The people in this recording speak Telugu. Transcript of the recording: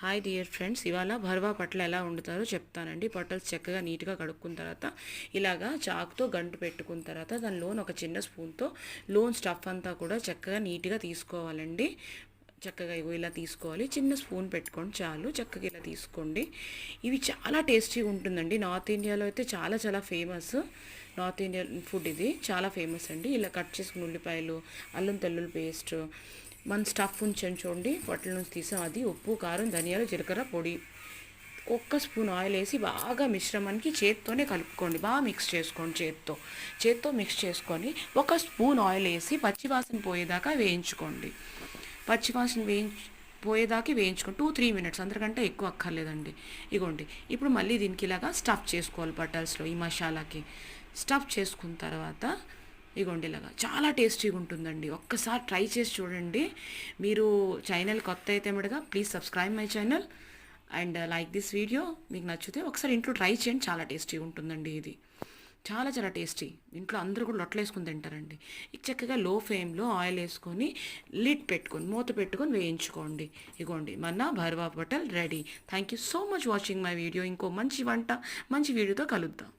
హాయ్ డియర్ ఫ్రెండ్స్, ఇవాళ భర్వా పట్ల ఎలా వండుతారో చెప్తానండి. పొట్టలు చక్కగా నీట్గా కడుక్కున్న తర్వాత ఇలాగా చాకుతో గంటు పెట్టుకున్న తర్వాత దానిలోని ఒక చిన్న స్పూన్తో లోన్ స్టఫ్ అంతా కూడా చక్కగా నీట్గా తీసుకోవాలండి. చక్కగా ఇగో ఇలా తీసుకోవాలి. చిన్న స్పూన్ పెట్టుకోండి చాలు. చక్కగా ఇలా తీసుకోండి. ఇవి చాలా టేస్టీగా ఉంటుందండి. నార్త్ ఇండియాలో అయితే చాలా చాలా ఫేమస్. నార్త్ ఇండియన్ ఫుడ్ ఇది చాలా ఫేమస్ అండి. ఇలా కట్ చేసుకున్న ఉల్లిపాయలు, అల్లం తెల్లుల్లి పేస్ట్, మన స్టఫ్ ఉంచండి చూడండి, పొట్టల నుంచి తీసాం. అది ఉప్పు, కారం, ధనియాలు, జీలకర్ర పొడి, ఒక్క స్పూన్ ఆయిల్ వేసి బాగా మిశ్రమానికి చేత్తోనే కలుపుకోండి. బాగా మిక్స్ చేసుకోండి. చేత్తో మిక్స్ చేసుకొని ఒక స్పూన్ ఆయిల్ వేసి పచ్చివాసన పోయేదాకా వేయించుకోండి. పచ్చివాసన పోయేదాకా వేయించుకోండి. 2-3 మినిట్స్, అంతకంటే ఎక్కువ అక్కర్లేదండి. ఇగోండి, ఇప్పుడు మళ్ళీ దీనికి ఇలాగా స్టఫ్ చేసుకోవాలి. పటల్స్లో ఈ మసాలాకి స్టఫ్ చేసుకున్న తర్వాత ఇగోండి ఇలాగా చాలా టేస్టీగా ఉంటుందండి. ఒక్కసారి ట్రై చేసి చూడండి. మీరు ఛానల్ కొత్త అయితే మటుగా please subscribe my channel and like this video. మీకు నచ్చితే ఒకసారి ఇంట్లో ట్రై చేయండి. చాలా టేస్టీగా ఉంటుందండి. ఇది చాలా చాలా టేస్టీ. ఇంట్లో అందరూ కూడా లొట్టలు వేసుకొని తింటారండి. ఇది చక్కగా లో ఫ్లేమ్లో ఆయిల్ వేసుకొని లిడ్ పెట్టుకొని మూత పెట్టుకొని వేయించుకోండి. ఇగోండి మన bharwa patal ready. Thank you so much watching my video. ఇంకో మంచి వంట మంచి వీడియోతో కలుద్దాం.